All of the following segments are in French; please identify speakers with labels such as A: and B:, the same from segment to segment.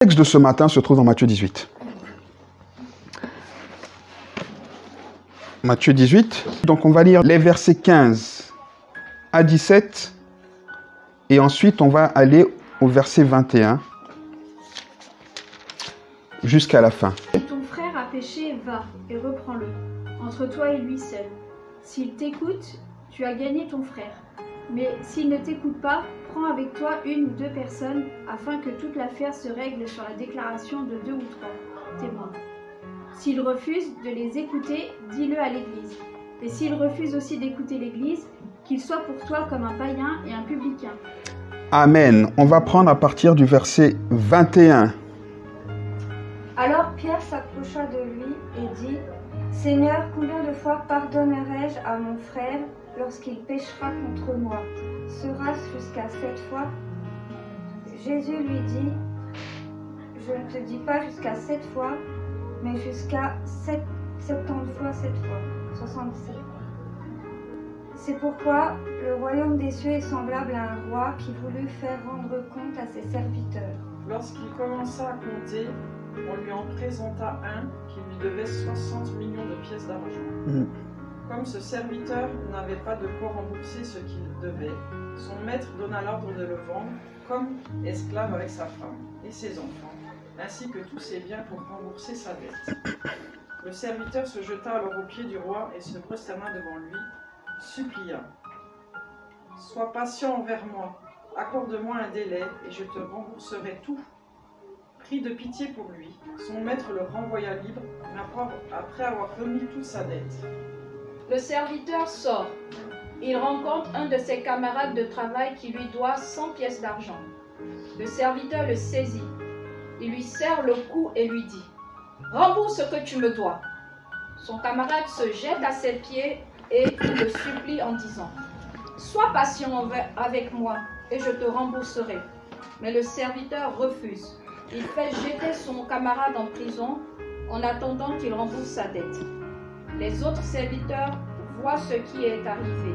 A: Le texte de ce matin se trouve dans Matthieu 18. Matthieu 18. Donc on va lire les versets 15 à 17 et ensuite on va aller au verset 21 jusqu'à la fin.
B: Si ton frère a péché, va et reprends-le, entre toi et lui seul. S'il t'écoute, tu as gagné ton frère. Mais s'il ne t'écoute pas, prends avec toi 1 ou 2 personnes, afin que toute l'affaire se règle sur la déclaration de 2 ou 3 témoins. S'il refuse de les écouter, dis-le à l'Église. Et s'il refuse aussi d'écouter l'Église, qu'il soit pour toi comme un païen et un publicain.
A: Amen. On va prendre à partir du verset 21.
C: Alors Pierre s'approcha de lui et dit « Seigneur, combien de fois pardonnerai-je à mon frère lorsqu'il péchera contre moi? Sera-ce jusqu'à 7 fois ?» Jésus lui dit « Je ne te dis pas jusqu'à 7 fois, mais jusqu'à 70 fois 7 fois, 67. C'est pourquoi le royaume des cieux est semblable à un roi qui voulut faire rendre compte à ses serviteurs.
D: Lorsqu'il commença à compter, on lui en présenta un qui lui devait 60 millions de pièces d'argent. Comme ce serviteur n'avait pas de quoi rembourser ce qu'il devait, son maître donna l'ordre de le vendre comme esclave avec sa femme et ses enfants, ainsi que tous ses biens pour rembourser sa dette. Le serviteur se jeta alors aux pieds du roi et se prosterna devant lui, supplia « Sois patient envers moi, accorde-moi un délai et je te rembourserai tout. » Pris de pitié pour lui, son maître le renvoya libre après avoir remis toute sa dette.
B: Le serviteur sort. Il rencontre un de ses camarades de travail qui lui doit 100 pièces d'argent. Le serviteur le saisit. Il lui serre le cou et lui dit « Rembourse ce que tu me dois. » Son camarade se jette à ses pieds et le supplie en disant « Sois patient avec moi et je te rembourserai. » Mais le serviteur refuse. Il fait jeter son camarade en prison en attendant qu'il rembourse sa dette. Les autres serviteurs voient ce qui est arrivé.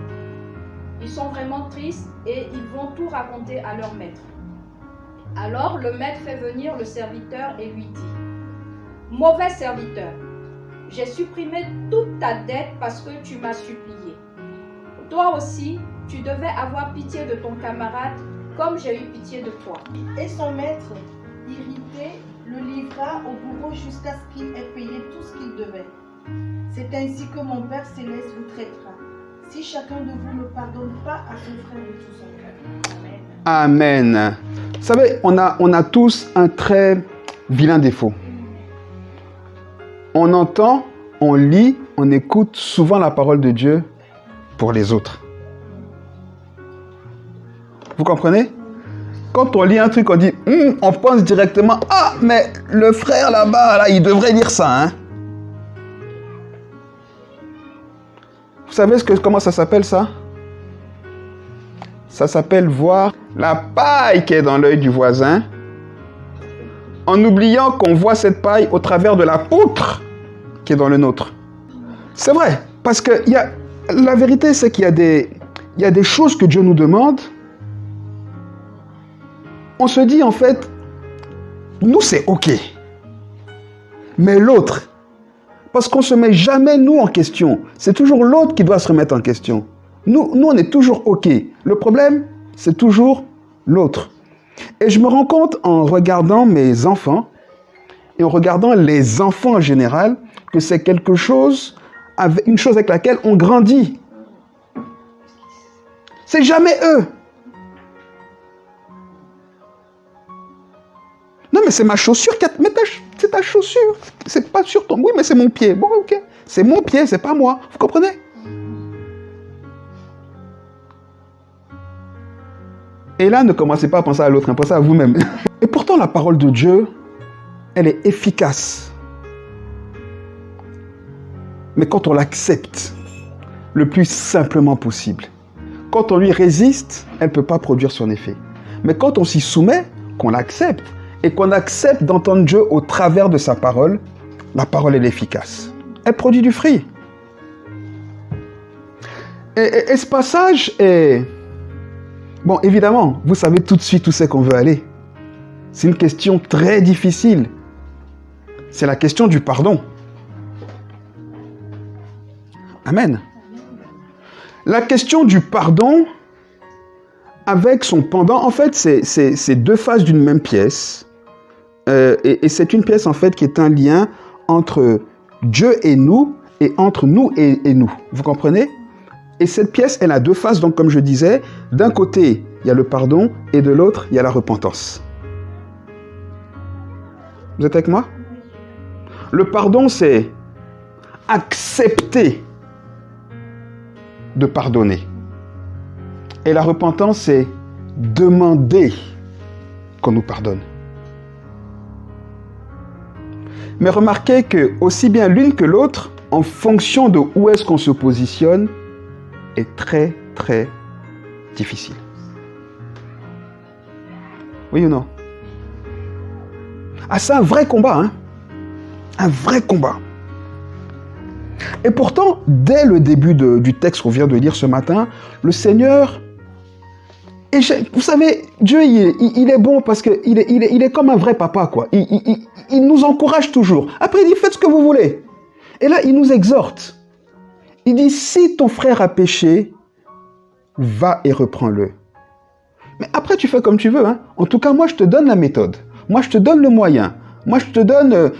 B: Ils sont vraiment tristes et ils vont tout raconter à leur maître. Alors le maître fait venir le serviteur et lui dit « Mauvais serviteur, j'ai supprimé toute ta dette parce que tu m'as supplié. Toi aussi, tu devais avoir pitié de ton camarade comme j'ai eu pitié de toi. »
E: Et son maître, irrité, le livra au bourreau jusqu'à ce qu'il ait payé tout ce qu'il devait. C'est ainsi que mon Père Céleste vous traitera, si chacun de vous ne pardonne pas à son frère de tout son cœur. Amen.
A: Amen. Vous savez, on a tous un très vilain défaut. On entend, on lit, on écoute souvent la parole de Dieu pour les autres. Vous comprenez? Quand on lit un truc, on dit, on pense directement, ah, mais le frère là-bas, là, il devrait lire ça, hein. Vous savez comment ça s'appelle ça? Ça s'appelle voir la paille qui est dans l'œil du voisin, en oubliant qu'on voit cette paille au travers de la poutre qui est dans le nôtre. C'est vrai, parce que la vérité, c'est qu'il y a des choses que Dieu nous demande. On se dit en fait, nous c'est ok. Mais l'autre, parce qu'on ne se met jamais nous en question. C'est toujours l'autre qui doit se remettre en question. Nous on est toujours ok. Le problème, c'est toujours l'autre. Et je me rends compte en regardant mes enfants et en regardant les enfants en général que c'est une chose avec laquelle on grandit. C'est jamais eux. Non, mais c'est ma chaussure. Mais c'est ta chaussure. C'est pas sur ton... Oui, mais c'est mon pied. Bon, ok. C'est mon pied, c'est pas moi. Vous comprenez? Et là, ne commencez pas à penser à l'autre, pensez à vous-même. Et pourtant, la parole de Dieu, elle est efficace. Mais quand on l'accepte le plus simplement possible, quand on lui résiste, elle ne peut pas produire son effet. Mais quand on s'y soumet, qu'on l'accepte, et qu'on accepte d'entendre Dieu au travers de sa parole, la parole est efficace. Elle produit du fruit. Et ce passage est... Bon, évidemment, vous savez tout de suite où c'est qu'on veut aller. C'est une question très difficile. C'est la question du pardon. Amen. La question du pardon, avec son pendant, en fait, c'est deux faces d'une même pièce. Et c'est une pièce, en fait, qui est un lien entre Dieu et nous entre nous et nous. Vous comprenez? Et cette pièce, elle a deux faces. Donc, comme je disais, d'un côté, il y a le pardon et de l'autre, il y a la repentance. Vous êtes avec moi? Le pardon, c'est accepter de pardonner. Et la repentance, c'est demander qu'on nous pardonne. Mais remarquez que aussi bien l'une que l'autre, en fonction de où est-ce qu'on se positionne, est très, très difficile. Oui ou non? Ah, c'est un vrai combat, hein? Un vrai combat. Et pourtant, dès le début du texte qu'on vient de lire ce matin, le Seigneur... vous savez, Dieu, il est bon parce qu'il est comme un vrai papa, quoi. Il nous encourage toujours. Après, il dit, faites ce que vous voulez. Et là, il nous exhorte. Il dit, si ton frère a péché, va et reprends-le. Mais après, tu fais comme tu veux, hein. En tout cas, moi, je te donne la méthode. Moi, je te donne le moyen. Moi, je te donne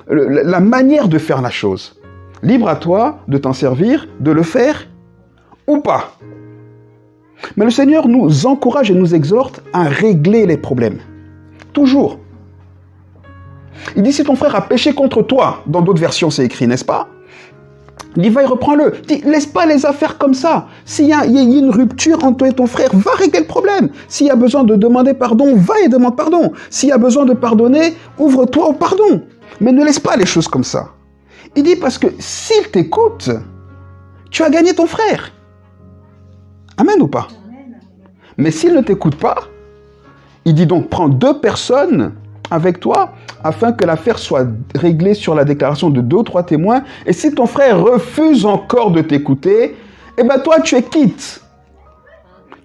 A: la manière de faire la chose. Libre à toi de t'en servir, de le faire ou pas. Mais le Seigneur nous encourage et nous exhorte à régler les problèmes. Toujours. Il dit, si ton frère a péché contre toi, dans d'autres versions c'est écrit, n'est-ce pas? Il dit, va et reprends-le. Il dit, laisse pas les affaires comme ça. S'il y a une rupture entre toi et ton frère, va régler le problème. S'il y a besoin de demander pardon, va et demande pardon. S'il y a besoin de pardonner, ouvre-toi au pardon. Mais ne laisse pas les choses comme ça. Il dit, parce que s'il t'écoute, tu as gagné ton frère. Amen ou pas? Mais s'il ne t'écoute pas, il dit donc, prends 2 personnes avec toi afin que l'affaire soit réglée sur la déclaration de 2 ou 3 témoins. Et si ton frère refuse encore de t'écouter, eh bien toi, tu es quitte.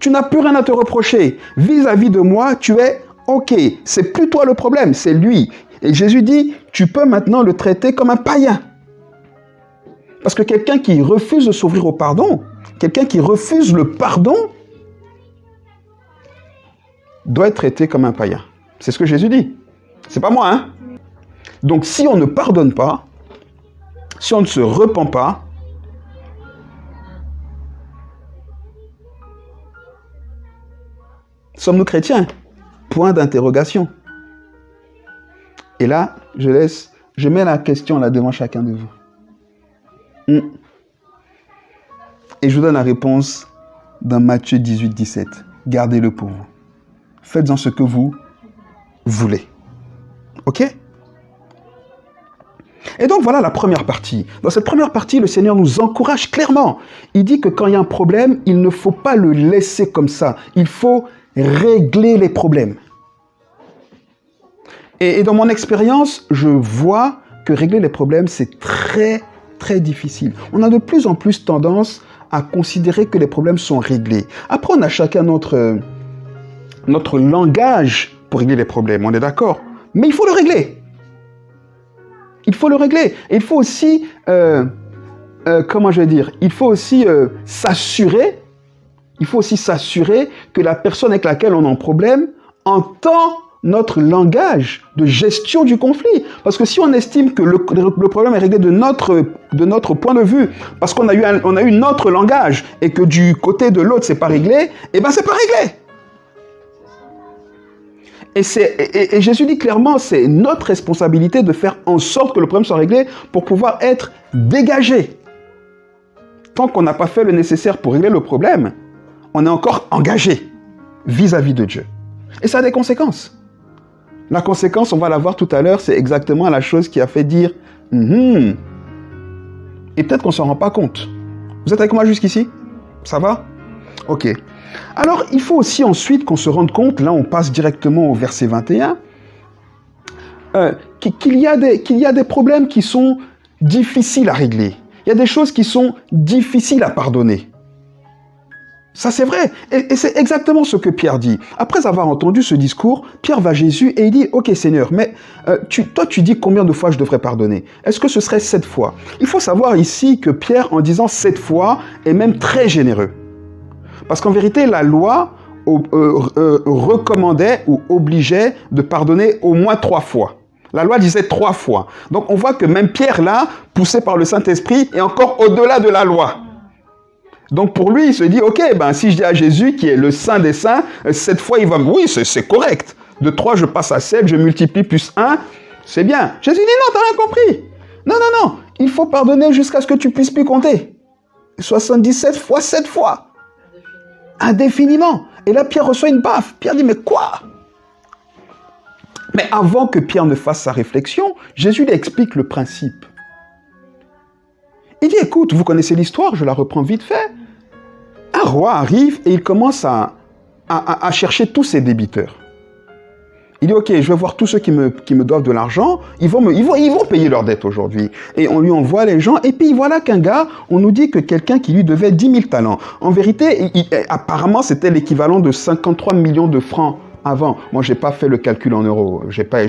A: Tu n'as plus rien à te reprocher. Vis-à-vis de moi, tu es OK. C'est plus toi le problème, c'est lui. Et Jésus dit, tu peux maintenant le traiter comme un païen. Parce que quelqu'un qui refuse de s'ouvrir au pardon, quelqu'un qui refuse le pardon, doit être traité comme un païen. C'est ce que Jésus dit. C'est pas moi, hein? Donc, si on ne pardonne pas, si on ne se repent pas, sommes-nous chrétiens? Point d'interrogation. Et là, je mets la question là devant chacun de vous. Et je vous donne la réponse dans Matthieu 18, 17. Gardez-le pour vous. Faites-en ce que vous voulez. OK? Et donc voilà la première partie. Dans cette première partie, le Seigneur nous encourage clairement. Il dit que quand il y a un problème, il ne faut pas le laisser comme ça. Il faut régler les problèmes. Et dans mon expérience, je vois que régler les problèmes, c'est très, très difficile. On a de plus en plus tendance à considérer que les problèmes sont réglés. Après, on a chacun notre langage pour régler les problèmes, on est d'accord? Mais il faut le régler. Il faut le régler. Et il faut aussi, comment je vais dire, il faut aussi s'assurer que la personne avec laquelle on a un problème entend notre langage de gestion du conflit. Parce que si on estime que le problème est réglé de notre point de vue, parce qu'on a eu notre langage et que du côté de l'autre, c'est pas réglé, eh ben c'est pas réglé. Et Jésus dit clairement, c'est notre responsabilité de faire en sorte que le problème soit réglé pour pouvoir être dégagé. Tant qu'on n'a pas fait le nécessaire pour régler le problème, on est encore engagé vis-à-vis de Dieu. Et ça a des conséquences. La conséquence, on va la voir tout à l'heure, c'est exactement la chose qui a fait dire « Et peut-être qu'on ne s'en rend pas compte. » Vous êtes avec moi jusqu'ici? Ça va? Ok. Alors, il faut aussi ensuite qu'on se rende compte, là on passe directement au verset 21, qu'il y a des problèmes qui sont difficiles à régler. Il y a des choses qui sont difficiles à pardonner. Ça, c'est vrai. Et c'est exactement ce que Pierre dit. Après avoir entendu ce discours, Pierre va à Jésus et il dit, « Ok, Seigneur, mais toi, tu dis combien de fois je devrais pardonner? Est-ce que ce serait 7 fois ?» Il faut savoir ici que Pierre, en disant 7 fois, est même très généreux. Parce qu'en vérité, la loi recommandait ou obligeait de pardonner au moins 3 fois. La loi disait 3 fois. Donc, on voit que même Pierre, là, poussé par le Saint-Esprit, est encore au-delà de la loi. Donc pour lui, il se dit, ok, ben, si je dis à Jésus, qui est le Saint des Saints, 7 fois, il va me... Oui, c'est correct. De 3, je passe à 7, je multiplie plus 1, c'est bien. Jésus dit, non, t'as rien compris. Non, non, non, il faut pardonner jusqu'à ce que tu puisses plus compter. 77 fois 7 fois. Indéfiniment. Et là, Pierre reçoit une baffe. Pierre dit, mais quoi? Mais avant que Pierre ne fasse sa réflexion, Jésus lui explique le principe. Il dit, écoute, vous connaissez l'histoire, je la reprends vite fait. Un roi arrive et il commence à chercher tous ses débiteurs. Il dit, ok, je vais voir tous ceux qui me doivent de l'argent, ils vont payer leurs dettes aujourd'hui. Et on lui envoie les gens, et puis voilà qu'un gars, on nous dit que quelqu'un qui lui devait 10 000 talents. En vérité, apparemment, c'était l'équivalent de 53 millions de francs avant. Moi, j'ai pas fait le calcul en euros. J'ai pas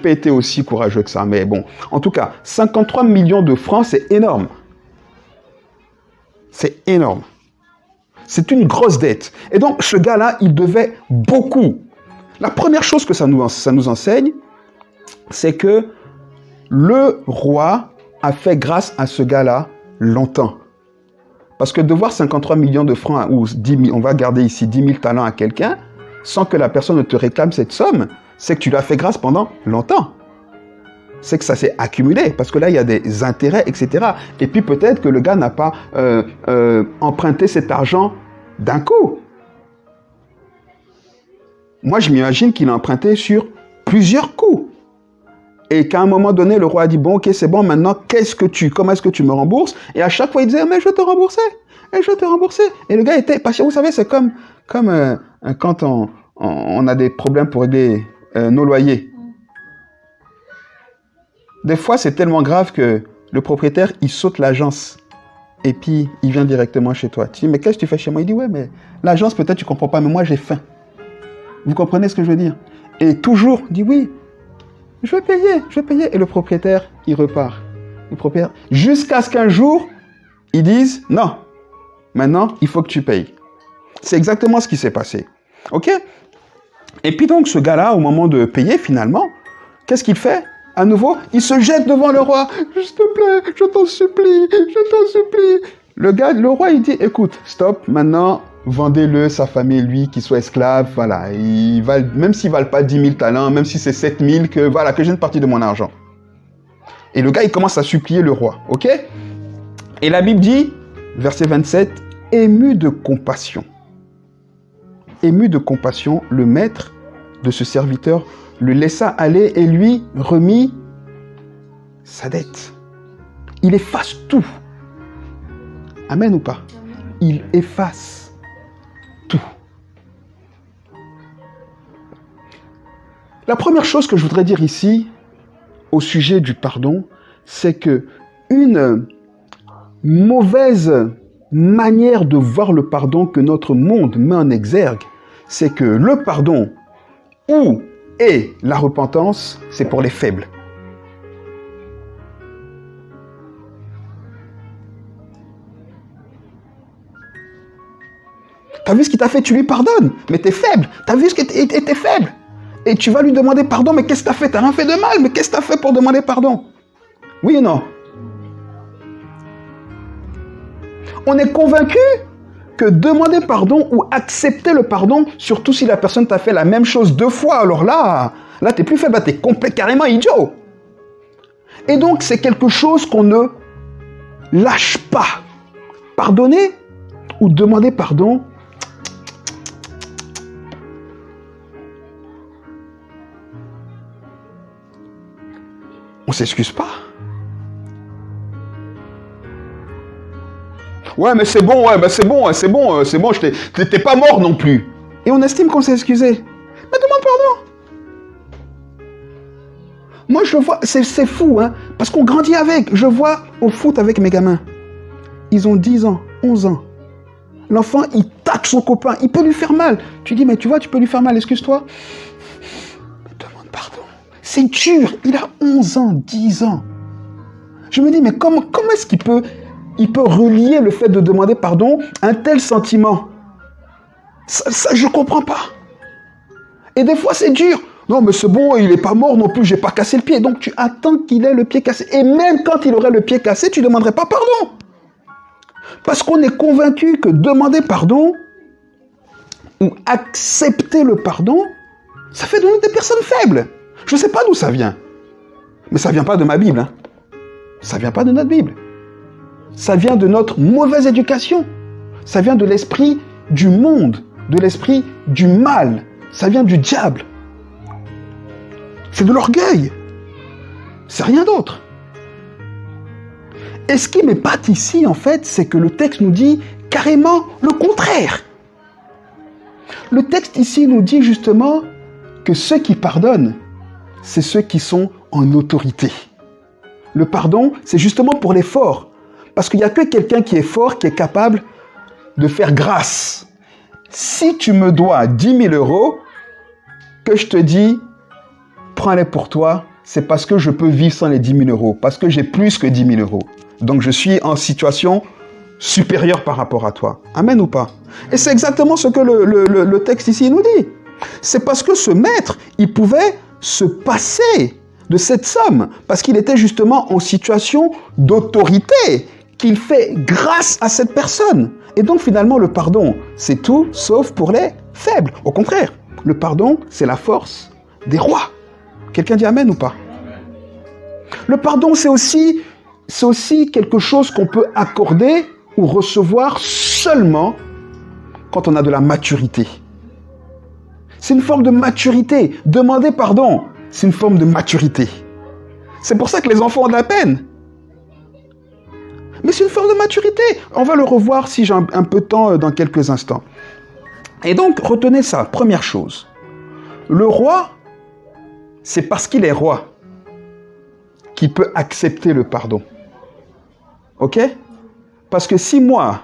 A: été aussi courageux que ça. Mais bon, en tout cas, 53 millions de francs, c'est énorme. C'est énorme. C'est une grosse dette. Et donc, ce gars-là, il devait beaucoup. La première chose que ça nous enseigne, c'est que le roi a fait grâce à ce gars-là longtemps. Parce que devoir 53 millions de francs, ou 10 000, on va garder ici 10 000 talents à quelqu'un, sans que la personne ne te réclame cette somme, c'est que tu lui as fait grâce pendant longtemps. C'est que ça s'est accumulé, parce que là, il y a des intérêts, etc. Et puis peut-être que le gars n'a pas emprunté cet argent d'un coup. Moi, je m'imagine qu'il a emprunté sur plusieurs coups. Et qu'à un moment donné, le roi a dit, bon, ok, c'est bon, maintenant, comment est-ce que tu me rembourses? Et à chaque fois, il disait, mais je vais te rembourser. Et je vais te rembourser. Et le gars était patient. Vous savez, c'est comme quand on a des problèmes pour régler nos loyers. Des fois, c'est tellement grave que le propriétaire, il saute l'agence. Et puis, il vient directement chez toi. Tu dis, mais qu'est-ce que tu fais chez moi? Il dit, ouais, mais l'agence, peut-être, tu ne comprends pas, mais moi, j'ai faim. Vous comprenez ce que je veux dire? Et toujours, il dit, oui, je vais payer. Et le propriétaire, il repart. Le propriétaire, jusqu'à ce qu'un jour, ils disent, non, maintenant, il faut que tu payes. C'est exactement ce qui s'est passé. OK? Et puis donc, ce gars-là, au moment de payer, finalement, qu'est-ce qu'il fait? À nouveau, il se jette devant le roi. S'il te plaît, je t'en supplie, je t'en supplie. Le roi, il dit, écoute, stop, maintenant, vendez-le, sa famille, lui, qu'il soit esclave, voilà. Même s'il ne valent pas 10 000 talents, même si c'est 7 000, que j'ai une partie de mon argent. Et le gars, il commence à supplier le roi, ok? Et la Bible dit, verset 27, ému de compassion, le maître de ce serviteur le laissa aller et lui remit sa dette. Il efface tout. Amen ou pas? Il efface tout. La première chose que je voudrais dire ici, au sujet du pardon, c'est que une mauvaise manière de voir le pardon que notre monde met en exergue, c'est que le pardon et la repentance, c'est pour les faibles. T'as vu ce qu'il t'a fait, tu lui pardonnes, mais t'es faible. T'as vu ce qu'il t'es faible. Et tu vas lui demander pardon, mais qu'est-ce que t'as fait? T'as rien fait de mal, mais qu'est-ce que t'as fait pour demander pardon? Oui ou non? On est convaincu que demander pardon ou accepter le pardon, surtout si la personne t'a fait la même chose 2 fois, alors là t'es plus faible, t'es carrément idiot. Et donc, c'est quelque chose qu'on ne lâche pas. Pardonner ou demander pardon, on s'excuse pas. Ouais, mais c'est bon, t'es pas mort non plus. Et on estime qu'on s'est excusé. Mais demande pardon. Moi, je vois, c'est fou, hein, parce qu'on grandit avec. Je vois au foot avec mes gamins. Ils ont 10 ans, 11 ans. L'enfant, il tape son copain, il peut lui faire mal. Tu dis, mais tu vois, tu peux lui faire mal, excuse-toi. Demande pardon. C'est dur, il a 11 ans, 10 ans. Je me dis, mais comment est-ce qu'il peut relier le fait de demander pardon à un tel sentiment? Ça, je ne comprends pas. Et des fois, c'est dur. Non, mais c'est bon, il n'est pas mort non plus, je n'ai pas cassé le pied. Donc, tu attends qu'il ait le pied cassé. Et même quand il aurait le pied cassé, tu ne demanderais pas pardon. Parce qu'on est convaincu que demander pardon ou accepter le pardon, ça fait de nous des personnes faibles. Je ne sais pas d'où ça vient. Mais ça ne vient pas de ma Bible. Hein. Ça ne vient pas de notre Bible. Ça vient de notre mauvaise éducation. Ça vient de l'esprit du monde, de l'esprit du mal. Ça vient du diable. C'est de l'orgueil. C'est rien d'autre. Et ce qui m'épate ici, en fait, c'est que le texte nous dit carrément le contraire. Le texte ici nous dit justement que ceux qui pardonnent, c'est ceux qui sont en autorité. Le pardon, c'est justement pour les forts. Parce qu'il n'y a que quelqu'un qui est fort, qui est capable de faire grâce. Si tu me dois 10 000 euros, que je te dis, prends-les pour toi, c'est parce que je peux vivre sans les 10 000 euros, parce que j'ai plus que 10 000 euros. Donc je suis en situation supérieure par rapport à toi. Amen ou pas? Et c'est exactement ce que le texte ici nous dit. C'est parce que ce maître, il pouvait se passer de cette somme, parce qu'il était justement en situation d'autorité, qu'il fait grâce à cette personne. Et donc finalement, le pardon, c'est tout sauf pour les faibles. Au contraire, le pardon, c'est la force des rois. Quelqu'un dit amen ou pas? Le pardon, c'est aussi quelque chose qu'on peut accorder ou recevoir seulement quand on a de la maturité. C'est une forme de maturité. Demander pardon, c'est une forme de maturité. C'est pour ça que les enfants ont de la peine. Mais c'est une forme de maturité. On va le revoir si j'ai un peu de temps dans quelques instants. Et donc, retenez ça, première chose. Le roi, c'est parce qu'il est roi qu'il peut accepter le pardon. Ok? Parce que si moi,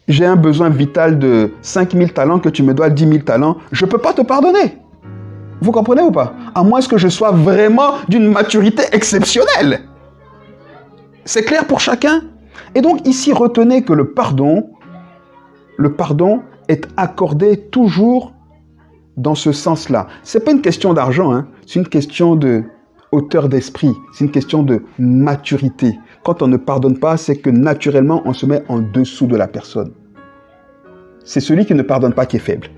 A: j'ai un besoin vital de 5 000 talents, que tu me dois 10 000 talents, je ne peux pas te pardonner. Vous comprenez ou pas? À moins que je sois vraiment d'une maturité exceptionnelle. C'est clair pour chacun? Et donc ici, retenez que le pardon est accordé toujours dans ce sens-là. Ce n'est pas une question d'argent, hein. C'est une question de hauteur d'esprit, c'est une question de maturité. Quand on ne pardonne pas, c'est que naturellement, on se met en dessous de la personne. C'est celui qui ne pardonne pas qui est faible.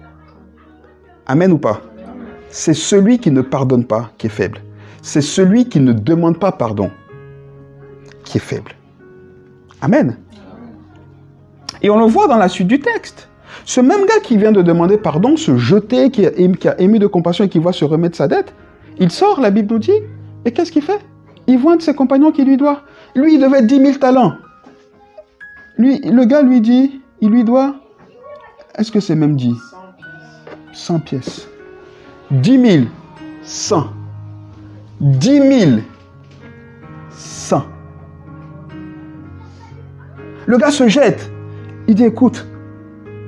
A: Amen ou pas? C'est celui qui ne pardonne pas qui est faible. C'est celui qui ne demande pas pardon qui est faible. Amen. Et on le voit dans la suite du texte. Ce même gars qui vient de demander pardon, se jeter, qui a ému de compassion et qui va se remettre sa dette, il sort, la Bible nous dit, et qu'est-ce qu'il fait? Il voit un de ses compagnons qui lui doit. Lui, il devait 10 000 talents. Le gars lui dit, il lui doit, est-ce que c'est même dit? 100 pièces. 10 000, 100. 10 000, 100. Le gars se jette. Il dit, écoute,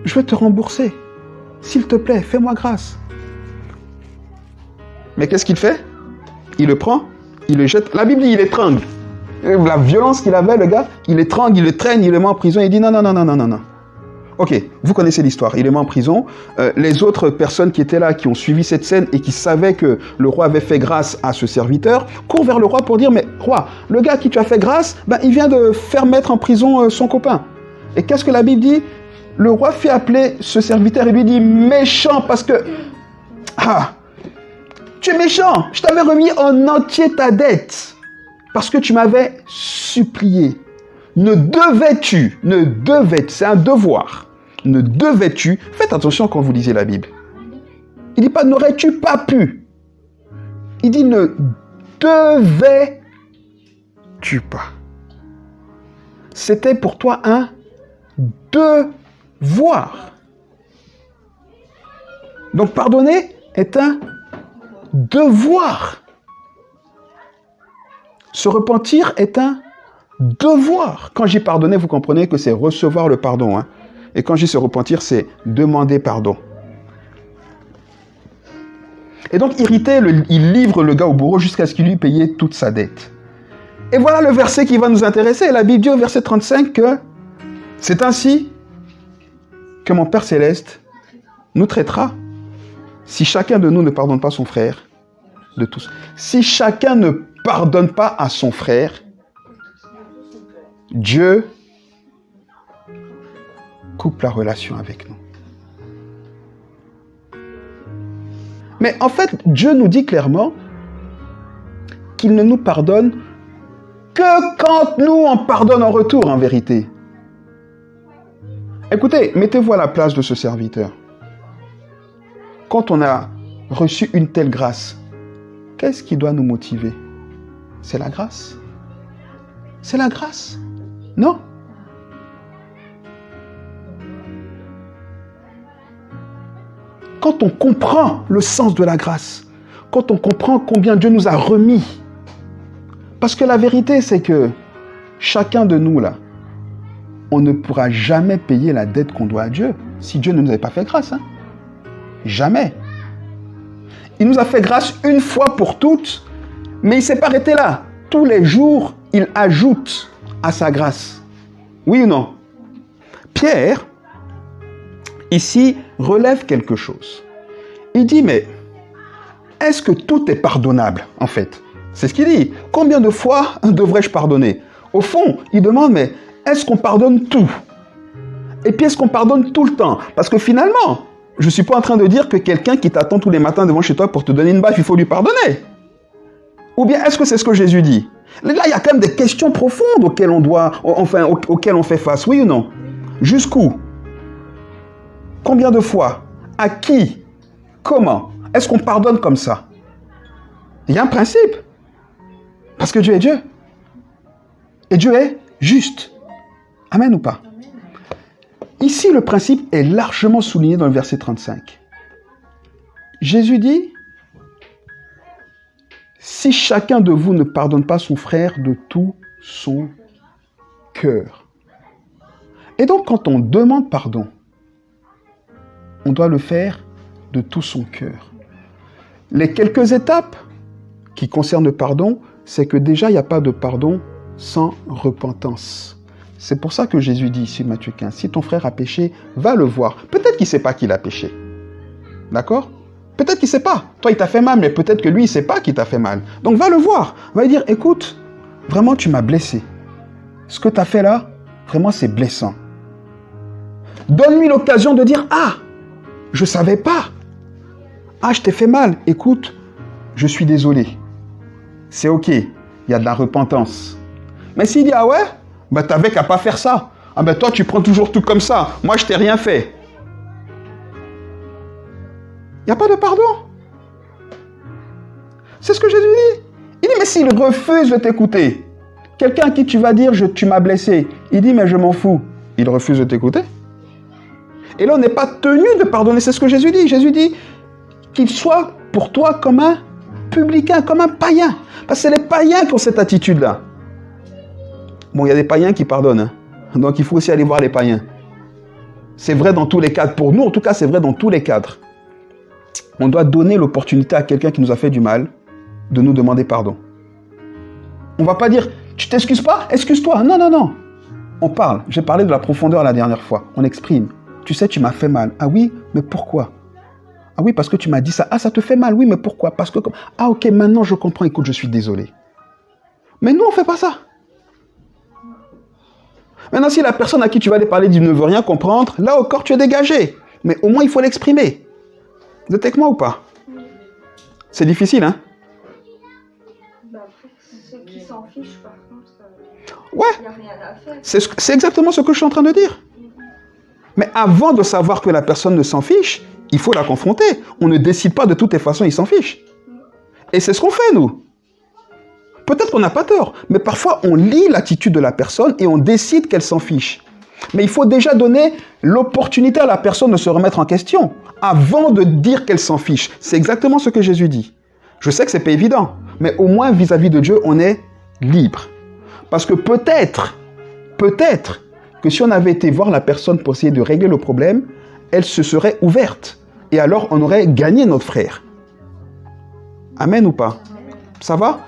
A: je vais te rembourser. S'il te plaît, fais-moi grâce. Mais qu'est-ce qu'il fait? Il le prend, il le jette. La Bible dit, il étrangle. La violence qu'il avait, le gars, il étrangle, il le traîne, il le met en prison. Il dit, non. Ok, vous connaissez l'histoire. Il le met en prison. Les autres personnes qui étaient là, qui ont suivi cette scène et qui savaient que le roi avait fait grâce à ce serviteur, courent vers le roi pour dire, mais roi, le gars à qui tu as fait grâce, il vient de faire mettre en prison son copain. Et qu'est-ce que la Bible dit? Le roi fait appeler ce serviteur et lui dit, méchant, parce que... tu es méchant, je t'avais remis en entier ta dette, parce que tu m'avais supplié. Ne devais-tu, c'est un devoir, ne devais-tu, faites attention quand vous lisez la Bible. Il ne dit pas, n'aurais-tu pas pu. Il dit, ne devais-tu pas. C'était pour toi un devoir. Donc pardonner est un devoir. Se repentir est un devoir. Quand j'ai pardonné, vous comprenez que c'est recevoir le pardon. Hein. Et quand je dis se repentir, c'est demander pardon. Et donc, irrité, il livre le gars au bourreau jusqu'à ce qu'il lui paye toute sa dette. Et voilà le verset qui va nous intéresser. La Bible dit au verset 35 que c'est ainsi que mon Père Céleste nous traitera si chacun de nous ne pardonne pas son frère de tous. Si chacun ne pardonne pas à son frère, Dieu coupe la relation avec nous. Mais en fait, Dieu nous dit clairement qu'il ne nous pardonne que quand nous on pardonne en retour, en vérité. Écoutez, mettez-vous à la place de ce serviteur. Quand on a reçu une telle grâce, qu'est-ce qui doit nous motiver? C'est la grâce. C'est la grâce. Non? Quand on comprend le sens de la grâce, quand on comprend combien Dieu nous a remis, parce que la vérité, c'est que chacun de nous, là, on ne pourra jamais payer la dette qu'on doit à Dieu si Dieu ne nous avait pas fait grâce. Hein? Jamais. Il nous a fait grâce une fois pour toutes, mais il ne s'est pas arrêté là. Tous les jours, il ajoute à sa grâce. Oui ou non? Pierre, ici, relève quelque chose. Il dit, mais est-ce que tout est pardonnable, en fait? C'est ce qu'il dit. Combien de fois devrais-je pardonner? Au fond, il demande, mais est-ce qu'on pardonne tout? Et puis, est-ce qu'on pardonne tout le temps? Parce que finalement, je ne suis pas en train de dire que quelqu'un qui t'attend tous les matins devant chez toi pour te donner une baffe, il faut lui pardonner. Ou bien, est-ce que c'est ce que Jésus dit? Là, il y a quand même des questions profondes auxquelles on fait face, oui ou non? Jusqu'où? Combien de fois? À qui? Comment? Est-ce qu'on pardonne comme ça? Il y a un principe. Parce que Dieu est Dieu. Et Dieu est juste. Amen ou pas? Ici, le principe est largement souligné dans le verset 35. Jésus dit, si chacun de vous ne pardonne pas son frère de tout son cœur. Et donc, quand on demande pardon, on doit le faire de tout son cœur. Les quelques étapes qui concernent le pardon, c'est que déjà, il n'y a pas de pardon sans repentance. C'est pour ça que Jésus dit ici, Matthieu 15, si ton frère a péché, va le voir. Peut-être qu'il ne sait pas qu'il a péché. D'accord? Peut-être qu'il ne sait pas. Toi, il t'a fait mal, mais peut-être que lui, il ne sait pas qu'il t'a fait mal. Donc, va le voir. Va lui dire, écoute, vraiment, tu m'as blessé. Ce que tu as fait là, vraiment, c'est blessant. Donne-lui l'occasion de dire, ah, je ne savais pas. Ah, je t'ai fait mal. Écoute, je suis désolé. C'est OK. Il y a de la repentance. Mais s'il dit, ah ouais, bah, t'avais qu'à pas faire ça. Ah ben toi, tu prends toujours tout comme ça. Moi, je t'ai rien fait. Il n'y a pas de pardon. C'est ce que Jésus dit. Il dit, mais s'il refuse de t'écouter, quelqu'un à qui tu vas dire, tu m'as blessé, il dit, mais je m'en fous. Il refuse de t'écouter. Et là, on n'est pas tenu de pardonner. C'est ce que Jésus dit. Jésus dit qu'il soit pour toi comme un publicain, comme un païen. Parce que c'est les païens qui ont cette attitude-là. Bon, il y a des païens qui pardonnent. Hein. Donc, il faut aussi aller voir les païens. C'est vrai dans tous les cadres. Pour nous, en tout cas, c'est vrai dans tous les cadres. On doit donner l'opportunité à quelqu'un qui nous a fait du mal de nous demander pardon. On ne va pas dire, tu t'excuses pas? Excuse-toi. Non, non, non. On parle. J'ai parlé de la profondeur la dernière fois. On exprime. Tu sais, tu m'as fait mal. Ah oui, mais pourquoi? Ah oui, parce que tu m'as dit ça. Ah, ça te fait mal. Oui, mais pourquoi? Parce que... Ah, ok, maintenant je comprends. Écoute, je suis désolé. Mais nous, on ne fait pas ça. Maintenant, si la personne à qui tu vas aller parler ne veut rien comprendre, là encore, tu es dégagé. Mais au moins, il faut l'exprimer. Vous êtes avec moi ou pas? C'est difficile, hein?
C: Bah, ceux qui s'en fichent, par contre,
A: ouais.
C: Il n'y a rien à faire.
A: C'est exactement ce que je suis en train de dire. Mais avant de savoir que la personne ne s'en fiche, il faut la confronter. On ne décide pas de toutes les façons, il s'en fiche. Et c'est ce qu'on fait, nous. Peut-être qu'on n'a pas tort, mais parfois on lit l'attitude de la personne et on décide qu'elle s'en fiche. Mais il faut déjà donner l'opportunité à la personne de se remettre en question avant de dire qu'elle s'en fiche. C'est exactement ce que Jésus dit. Je sais que ce n'est pas évident, mais au moins vis-à-vis de Dieu, on est libre. Parce que peut-être que si on avait été voir la personne pour essayer de régler le problème, elle se serait ouverte. Et alors, on aurait gagné notre frère. Amen ou pas? Ça va?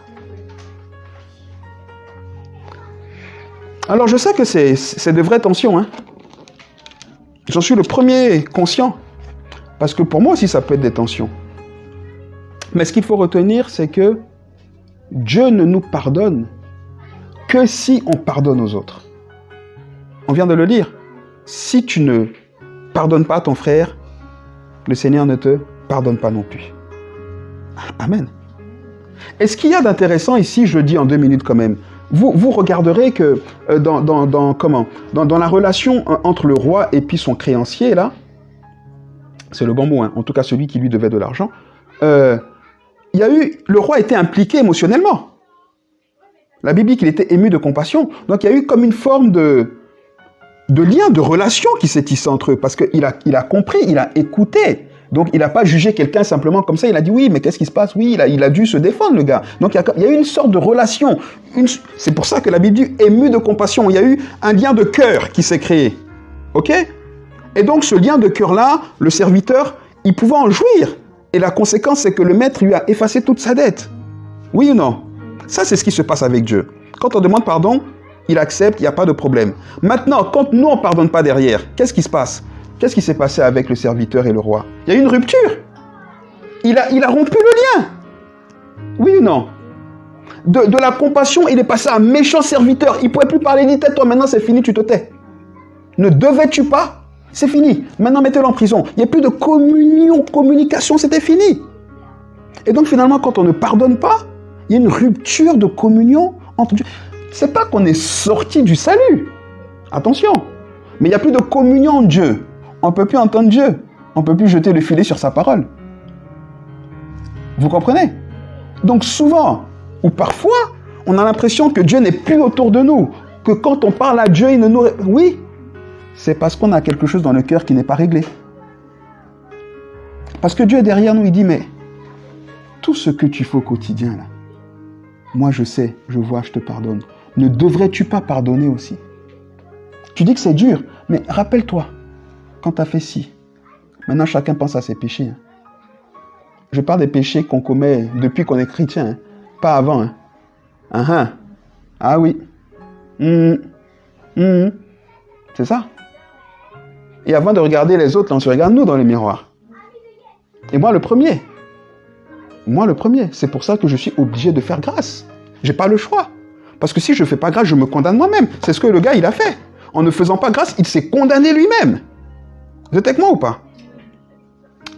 A: Alors, je sais que c'est de vraies tensions. Hein. J'en suis le premier conscient. Parce que pour moi aussi, ça peut être des tensions. Mais ce qu'il faut retenir, c'est que Dieu ne nous pardonne que si on pardonne aux autres. On vient de le lire. Si tu ne pardonnes pas à ton frère, le Seigneur ne te pardonne pas non plus. Amen. Et ce qu'il y a d'intéressant ici, je le dis en 2 minutes quand même, vous regarderez que dans la relation entre le roi et puis son créancier, là, c'est le bon mot, hein, en tout cas celui qui lui devait de l'argent, le roi était impliqué émotionnellement. La Bible dit qu'il était ému de compassion. Donc il y a eu comme une forme de lien, de relation qui s'est tissé entre eux, parce qu'il a compris, il a écouté. Donc il n'a pas jugé quelqu'un simplement comme ça, il a dit oui, mais qu'est-ce qui se passe? Oui, il a dû se défendre, le gars. Donc il y a eu une sorte de relation. C'est pour ça que la Bible dit ému de compassion. Il y a eu un lien de cœur qui s'est créé. Ok? Et donc ce lien de cœur-là, le serviteur, il pouvait en jouir. Et la conséquence, c'est que le maître lui a effacé toute sa dette. Oui ou non? Ça, c'est ce qui se passe avec Dieu. Quand on demande pardon, il accepte, il n'y a pas de problème. Maintenant, quand nous, on ne pardonne pas derrière, qu'est-ce qui se passe? Qu'est-ce qui s'est passé avec le serviteur et le roi? Il y a eu une rupture. Il a rompu le lien. Oui ou non? De la compassion, il est passé à un méchant serviteur. Il ne pouvait plus parler, il dit tais-toi, maintenant c'est fini, tu te tais. Ne devais-tu pas? C'est fini. Maintenant, mettez-le en prison. Il n'y a plus de communication, c'était fini. Et donc, finalement, quand on ne pardonne pas, il y a une rupture de communion entre Dieu. C'est pas qu'on est sorti du salut. Attention. Mais il n'y a plus de communion en Dieu. On ne peut plus entendre Dieu. On ne peut plus jeter le filet sur sa parole. Vous comprenez? Donc, souvent, ou parfois, on a l'impression que Dieu n'est plus autour de nous. Que quand on parle à Dieu, il ne nous... Oui. C'est parce qu'on a quelque chose dans le cœur qui n'est pas réglé. Parce que Dieu est derrière nous, il dit, mais tout ce que tu fais au quotidien, là, moi je sais, je vois, je te pardonne. Ne devrais-tu pas pardonner aussi? Tu dis que c'est dur, mais rappelle-toi, quand tu as fait ci, maintenant chacun pense à ses péchés. Hein. Je parle des péchés qu'on commet depuis qu'on est chrétien, hein. Pas avant. Hein. Ah oui. C'est ça. Et avant de regarder les autres, on se regarde nous dans le miroir. Et moi le premier. C'est pour ça que je suis obligé de faire grâce. Je n'ai pas le choix. Parce que si je ne fais pas grâce, je me condamne moi-même. C'est ce que le gars, il a fait. En ne faisant pas grâce, il s'est condamné lui-même. Vous êtes avec moi ou pas?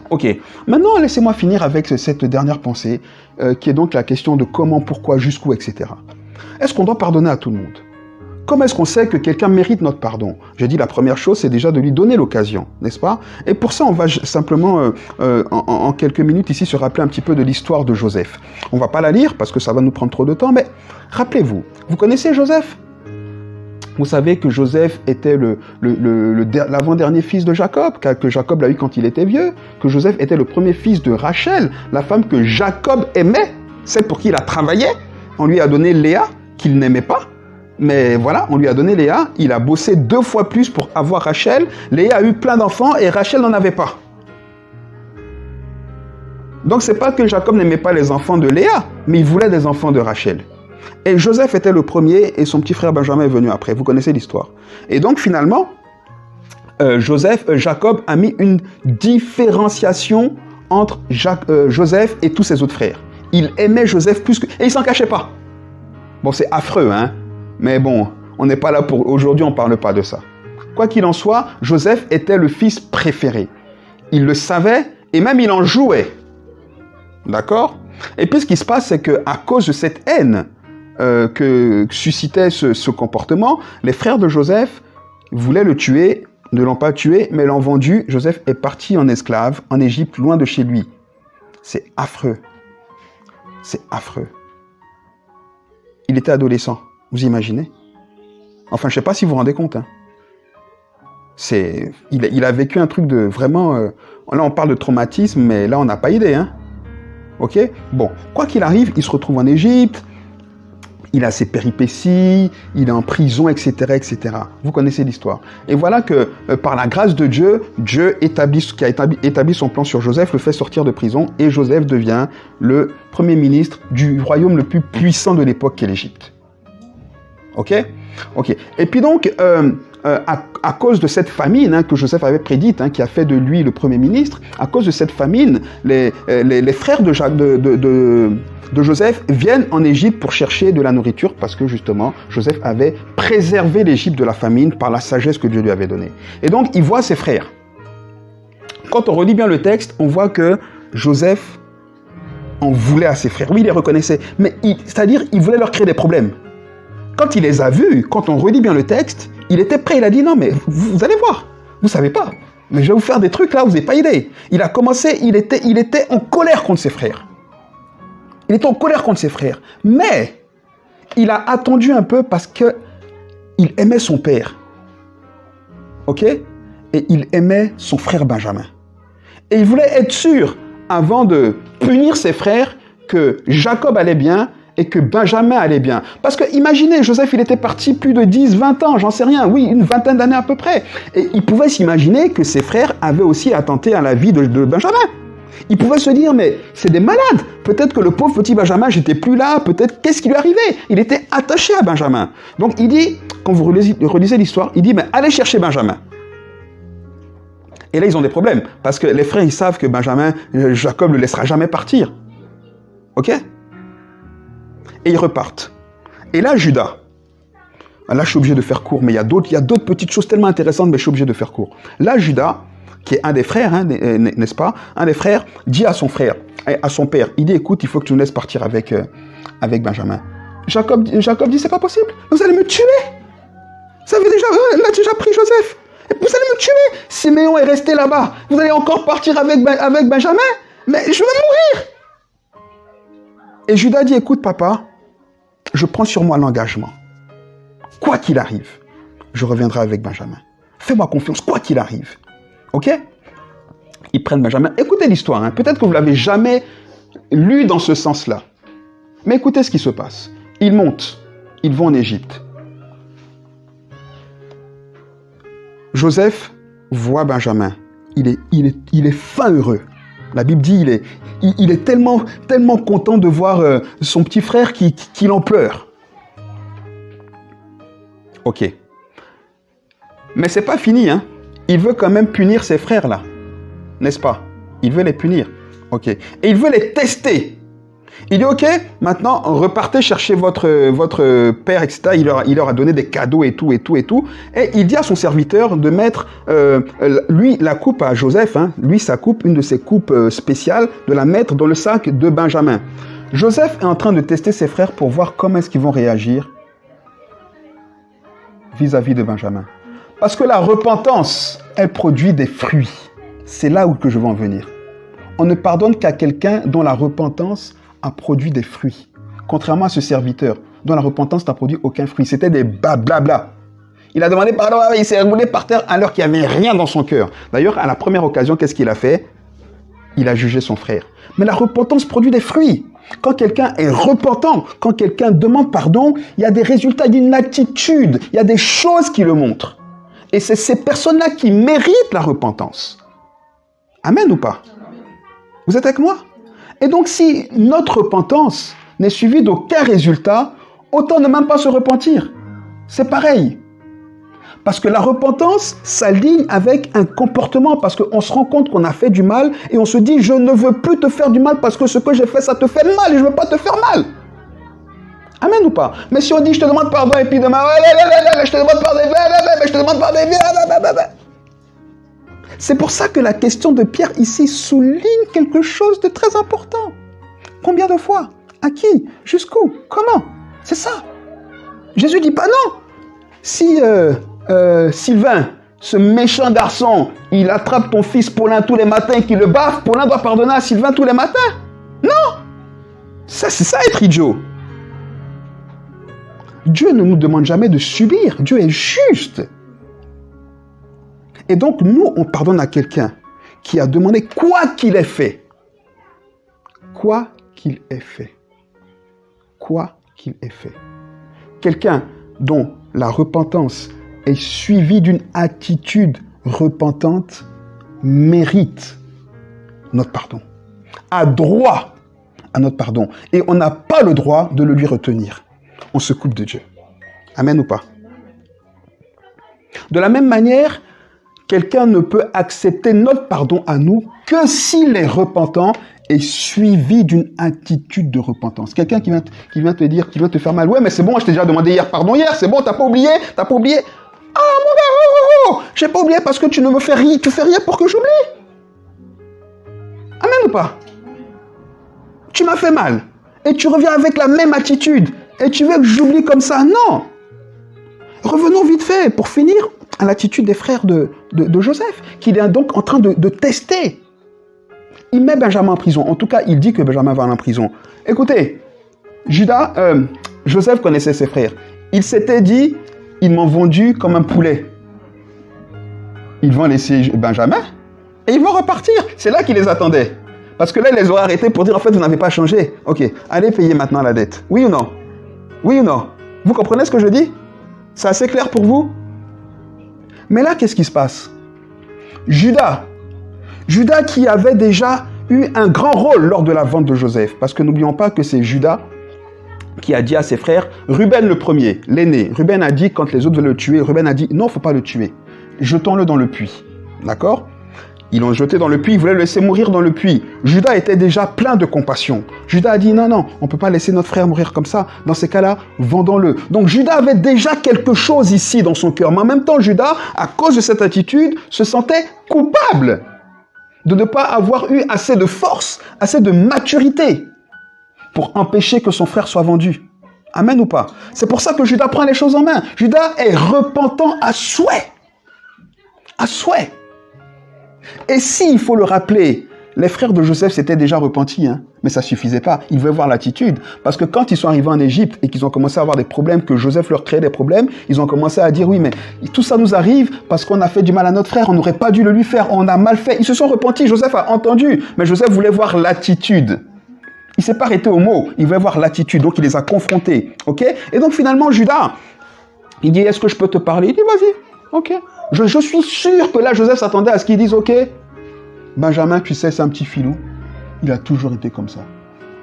A: Ok. Maintenant, laissez-moi finir avec cette dernière pensée, qui est donc la question de comment, pourquoi, jusqu'où, etc. Est-ce qu'on doit pardonner à tout le monde? Comment est-ce qu'on sait que quelqu'un mérite notre pardon? J'ai dit la première chose, c'est déjà de lui donner l'occasion, n'est-ce pas? Et pour ça, on va simplement, en quelques minutes ici, se rappeler un petit peu de l'histoire de Joseph. On ne va pas la lire parce que ça va nous prendre trop de temps, mais rappelez-vous, vous connaissez Joseph? Vous savez que Joseph était l'avant-dernier fils de Jacob, que Jacob l'a eu quand il était vieux, que Joseph était le premier fils de Rachel, la femme que Jacob aimait, celle pour qui il a travaillé. On lui a donné Léa, qu'il n'aimait pas. Mais voilà, on lui a donné Léa, il a bossé 2 fois plus pour avoir Rachel. Léa a eu plein d'enfants et Rachel n'en avait pas. Donc c'est pas que Jacob n'aimait pas les enfants de Léa, mais il voulait des enfants de Rachel. Et Joseph était le premier et son petit frère Benjamin est venu après. Vous connaissez l'histoire. Et donc finalement, Jacob a mis une différenciation entre Joseph et tous ses autres frères. Il aimait Joseph plus que... Et il s'en cachait pas. Bon, c'est affreux, hein. Mais bon, on n'est pas là pour... Aujourd'hui, on ne parle pas de ça. Quoi qu'il en soit, Joseph était le fils préféré. Il le savait et même il en jouait. D'accord? Et puis ce qui se passe, c'est qu'à cause de cette haine que suscitait ce comportement, les frères de Joseph voulaient le tuer, ne l'ont pas tué, mais l'ont vendu. Joseph est parti en esclave en Égypte, loin de chez lui. C'est affreux. C'est affreux. Il était adolescent. Vous imaginez? Enfin, je ne sais pas si vous vous rendez compte. Hein. Il a vécu un truc de vraiment... là, on parle de traumatisme, mais là, on n'a pas idée. Hein. Ok? Bon, quoi qu'il arrive, il se retrouve en Égypte. il a ses péripéties, il est en prison, etc., etc. Vous connaissez l'histoire. Et voilà que par la grâce de Dieu, Dieu qui a établi son plan sur Joseph, le fait sortir de prison, et Joseph devient le premier ministre du royaume le plus puissant de l'époque qu'est l'Égypte. Ok. Et puis donc, à cause de cette famine que Joseph avait prédite, qui a fait de lui le premier ministre, à cause de cette famine, les frères de Joseph viennent en Égypte pour chercher de la nourriture parce que justement, Joseph avait préservé l'Égypte de la famine par la sagesse que Dieu lui avait donnée. Et donc, il voit ses frères. Quand on relit bien le texte, on voit que Joseph en voulait à ses frères. Oui, il les reconnaissait, mais c'est-à-dire, il voulait leur créer des problèmes. Quand il les a vus, quand on relit bien le texte, il était prêt, il a dit non mais vous allez voir, vous savez pas, mais je vais vous faire des trucs là, vous n'avez pas idée. Il a commencé, il était en colère contre ses frères. Il était en colère contre ses frères, mais il a attendu un peu parce que il aimait son père, ok, et il aimait son frère Benjamin. Et il voulait être sûr, avant de punir ses frères, que Jacob allait bien, et que Benjamin allait bien. Parce que imaginez, Joseph, il était parti plus de 10, 20 ans, j'en sais rien, oui, une vingtaine d'années à peu près. Et il pouvait s'imaginer que ses frères avaient aussi attenté à la vie de Benjamin. Il pouvait se dire, mais c'est des malades. Peut-être que le pauvre petit Benjamin, j'étais plus là, peut-être, qu'est-ce qui lui arrivait? Il était attaché à Benjamin. Donc il dit, quand vous relisez l'histoire, il dit, mais allez chercher Benjamin. Et là, ils ont des problèmes, parce que les frères, ils savent que Benjamin, Jacob ne le laissera jamais partir. Ok? Et ils repartent. Et là, Judas, là je suis obligé de faire court, mais il y a d'autres petites choses tellement intéressantes, mais je suis obligé de faire court. Là, Judas, qui est un des frères, n'est-ce pas, un des frères, dit à son frère, à son père, il dit, écoute, il faut que tu nous laisses partir avec Benjamin. Jacob dit, c'est pas possible, vous allez me tuer. Vous avez déjà pris Joseph, et vous allez me tuer. Siméon est resté là-bas, vous allez encore partir avec Benjamin, mais je vais mourir. Et Judas dit, écoute papa, je prends sur moi l'engagement. Quoi qu'il arrive, je reviendrai avec Benjamin. Fais-moi confiance, quoi qu'il arrive. Ok? Ils prennent Benjamin. Écoutez l'histoire, peut-être que vous ne l'avez jamais lu dans ce sens-là. Mais écoutez ce qui se passe. Ils montent, ils vont en Égypte. Joseph voit Benjamin. Il est fin heureux. La Bible dit, il est tellement content de voir son petit frère qu'il en pleure. Ok. Mais c'est pas fini, Il veut quand même punir ses frères là. N'est-ce pas? Il veut les punir. Ok. Et il veut les tester. Il dit, ok, maintenant, repartez chercher votre père, etc. Il leur a donné des cadeaux et tout. Et il dit à son serviteur de mettre, lui, la coupe à Joseph, lui, sa coupe, une de ses coupes spéciales, de la mettre dans le sac de Benjamin. Joseph est en train de tester ses frères pour voir comment est-ce qu'ils vont réagir vis-à-vis de Benjamin. Parce que la repentance, elle produit des fruits. C'est là où que je veux en venir. On ne pardonne qu'à quelqu'un dont la repentance a produit des fruits. Contrairement à ce serviteur, dont la repentance n'a produit aucun fruit. C'était des blabla. Il a demandé pardon, il s'est roulé par terre alors qu'il n'y avait rien dans son cœur. D'ailleurs, à la première occasion, qu'est-ce qu'il a fait? Il a jugé son frère. Mais la repentance produit des fruits. Quand quelqu'un est repentant, quand quelqu'un demande pardon, il y a des résultats, il y a une attitude, il y a des choses qui le montrent. Et c'est ces personnes-là qui méritent la repentance. Amen ou pas? Vous êtes avec moi? Et donc, si notre repentance n'est suivie d'aucun résultat, autant ne même pas se repentir. C'est pareil. Parce que la repentance s'aligne avec un comportement, parce qu'on se rend compte qu'on a fait du mal et on se dit, je ne veux plus te faire du mal parce que ce que j'ai fait, ça te fait mal et je ne veux pas te faire mal. Amen ou pas? Mais si on dit, je te demande pardon et puis demain, je te demande pardon, je te demande pardon, c'est pour ça que la question de Pierre ici souligne quelque chose de très important. Combien de fois? À qui? Jusqu'où? Comment? C'est ça. Jésus dit pas non. Si Sylvain, ce méchant garçon, il attrape ton fils Paulin tous les matins et qu'il le baffe, Paulin doit pardonner à Sylvain tous les matins? Non. Ça, c'est ça être idiot. Dieu ne nous demande jamais de subir. Dieu est juste. Et donc, nous, on pardonne à quelqu'un qui a demandé quoi qu'il ait fait. Quoi qu'il ait fait. Quoi qu'il ait fait. quelqu'un dont la repentance est suivie d'une attitude repentante mérite notre pardon, a droit à notre pardon. Et on n'a pas le droit de le lui retenir. On se coupe de Dieu. Amen ou pas? De la même manière, quelqu'un ne peut accepter notre pardon à nous que s'il est repentant et suivi d'une attitude de repentance. Quelqu'un qui vient te dire, qui veut te faire mal. Ouais, mais c'est bon, je t'ai déjà demandé hier pardon hier, c'est bon, t'as pas oublié? Ah, mon gars, j'ai pas oublié parce que tu ne me fais rien, tu fais rien pour que j'oublie. Amen ou pas? Tu m'as fait mal et tu reviens avec la même attitude et tu veux que j'oublie comme ça? Non. Revenons vite fait pour finir à l'attitude des frères de Joseph, qu'il est donc en train de tester. Il met Benjamin en prison. En tout cas, il dit que Benjamin va aller en prison. Écoutez, Joseph connaissait ses frères. Il s'était dit, ils m'ont vendu comme un poulet. Ils vont laisser Benjamin et ils vont repartir. C'est là qu'il les attendait. Parce que là, il les aurait arrêtés pour dire, en fait, vous n'avez pas changé. Ok, allez payer maintenant la dette. Oui ou non? Oui ou non? Vous comprenez ce que je dis? C'est assez clair pour vous? Mais là, qu'est-ce qui se passe? Judas qui avait déjà eu un grand rôle lors de la vente de Joseph. Parce que n'oublions pas que c'est Judas qui a dit à ses frères, Ruben le premier, l'aîné. Ruben a dit, quand les autres veulent le tuer, Ruben a dit, non, il ne faut pas le tuer. Jetons-le dans le puits. D'accord? Ils l'ont jeté dans le puits, ils voulaient le laisser mourir dans le puits. Judas était déjà plein de compassion. Judas a dit, non, on ne peut pas laisser notre frère mourir comme ça. Dans ces cas-là, vendons-le. Donc Judas avait déjà quelque chose ici dans son cœur. Mais en même temps, Judas, à cause de cette attitude, se sentait coupable de ne pas avoir eu assez de force, assez de maturité pour empêcher que son frère soit vendu. Amen ou pas? C'est pour ça que Judas prend les choses en main. Judas est repentant à souhait. À souhait. Et s'il faut le rappeler, les frères de Joseph s'étaient déjà repentis, mais ça ne suffisait pas. Ils voulaient voir l'attitude. Parce que quand ils sont arrivés en Égypte et qu'ils ont commencé à avoir des problèmes, que Joseph leur créait des problèmes, ils ont commencé à dire, oui, mais tout ça nous arrive parce qu'on a fait du mal à notre frère, on n'aurait pas dû le lui faire, on a mal fait. Ils se sont repentis, Joseph a entendu, mais Joseph voulait voir l'attitude. Il ne s'est pas arrêté au mot, il voulait voir l'attitude, donc il les a confrontés. Ok? Et donc finalement, Judas, il dit, est-ce que je peux te parler? Il dit, vas-y, ok. Je suis sûr que là, Joseph s'attendait à ce qu'ils disent, ok, Benjamin, tu sais, c'est un petit filou. Il a toujours été comme ça.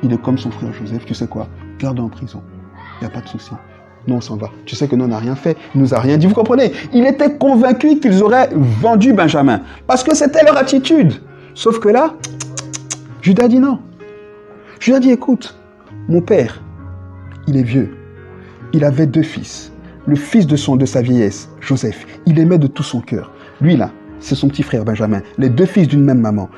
A: Il est comme son frère Joseph, tu sais quoi, garde en prison. Il n'y a pas de souci. Nous, on s'en va. Tu sais que nous, on n'a rien fait. Il nous a rien dit. Vous comprenez? Il était convaincu qu'ils auraient vendu Benjamin. Parce que c'était leur attitude. Sauf que là, Judas dit non. Judas dit, écoute, mon père, il est vieux. Il avait 2 fils. Le fils de sa vieillesse, Joseph, il aimait de tout son cœur. Lui, là, c'est son petit frère Benjamin. Les 2 fils d'une même maman.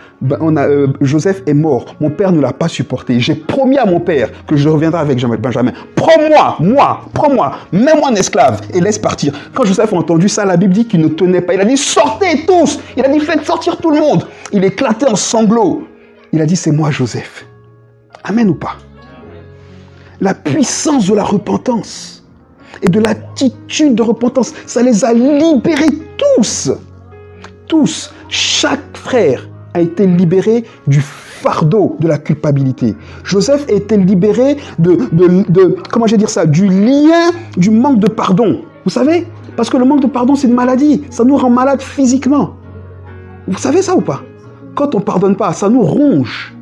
A: Joseph est mort. Mon père ne l'a pas supporté. J'ai promis à mon père que je reviendrai avec Benjamin. Prends-moi, mets-moi en esclave et laisse partir. Quand Joseph a entendu ça, la Bible dit qu'il ne tenait pas. Il a dit, sortez tous. Il a dit, faites sortir tout le monde. Il éclatait en sanglots. Il a dit, c'est moi Joseph. Amen ou pas? La puissance de la repentance et de l'attitude de repentance, ça les a libérés tous. Tous, chaque frère a été libéré du fardeau de la culpabilité. Joseph a été libéré comment je vais dire ça, du lien, du manque de pardon. Vous savez? Parce que le manque de pardon, c'est une maladie. Ça nous rend malade physiquement. Vous savez ça ou pas? Quand on ne pardonne pas, ça nous ronge.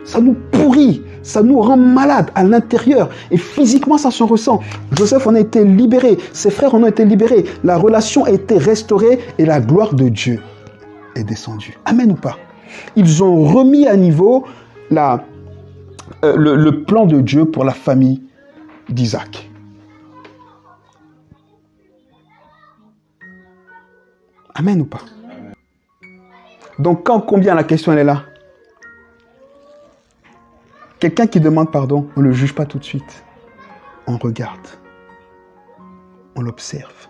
A: Ça nous pourrit. Ça nous rend malade à l'intérieur. Et physiquement, ça se ressent. Joseph en a été libéré. Ses frères en ont été libérés. La relation a été restaurée et la gloire de Dieu est descendue. Amen ou pas? Ils ont remis à niveau le plan de Dieu pour la famille d'Isaac. Amen ou pas? Donc, combien la question elle est là? Quelqu'un qui demande pardon, on ne le juge pas tout de suite. On regarde. On l'observe.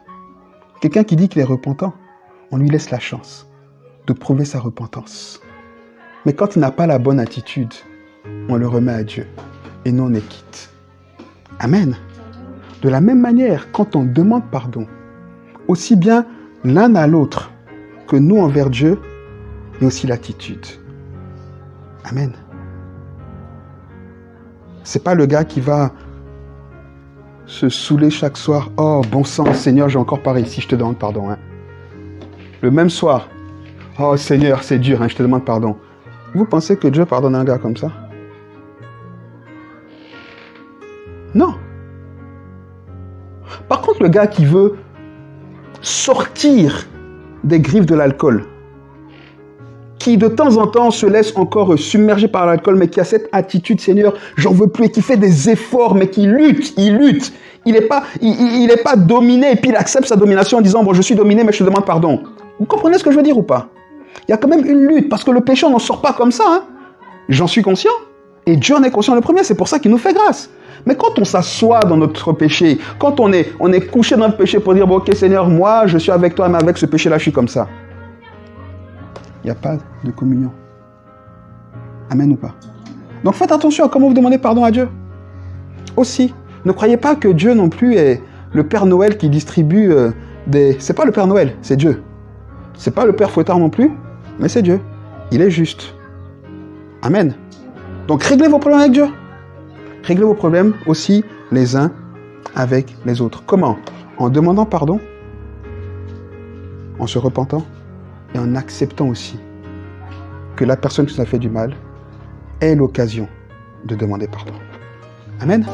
A: Quelqu'un qui dit qu'il est repentant, on lui laisse la chance de prouver sa repentance. Mais quand il n'a pas la bonne attitude, on le remet à Dieu. Et nous, on est quitte. Amen. De la même manière, quand on demande pardon, aussi bien l'un à l'autre que nous envers Dieu, et aussi l'attitude. Amen. C'est pas le gars qui va Se saouler chaque soir. Oh, bon sang, Seigneur, j'ai encore pas réussi, je te demande pardon. Hein. Le même soir. Oh, Seigneur, c'est dur, hein, je te demande pardon. Vous pensez que Dieu pardonne un gars comme ça? Non. Par contre, le gars qui veut sortir des griffes de l'alcool, qui de temps en temps se laisse encore submerger par l'alcool, mais qui a cette attitude, Seigneur, j'en veux plus, et qui fait des efforts, mais qui lutte, il lutte. Il n'est pas dominé, et puis il accepte sa domination en disant, bon, je suis dominé, mais je te demande pardon. Vous comprenez ce que je veux dire ou pas? Il y a quand même une lutte, parce que le péché, on n'en sort pas comme ça. Hein. J'en suis conscient, et Dieu en est conscient le premier, c'est pour ça qu'il nous fait grâce. Mais quand on s'assoit dans notre péché, quand on est couché dans notre péché pour dire, bon, ok Seigneur, moi, je suis avec toi, mais avec ce péché-là, je suis comme ça. Il n'y a pas de communion. Amen ou pas? Donc faites attention à comment vous demandez pardon à Dieu. Aussi, ne croyez pas que Dieu non plus est le Père Noël qui distribue des... C'est pas le Père Noël, c'est Dieu. C'est pas le Père Fouettard non plus, mais c'est Dieu. Il est juste. Amen. Donc réglez vos problèmes avec Dieu. Réglez vos problèmes aussi les uns avec les autres. Comment? En demandant pardon, en se repentant et en acceptant aussi que la personne qui nous a fait du mal ait l'occasion de demander pardon. Amen.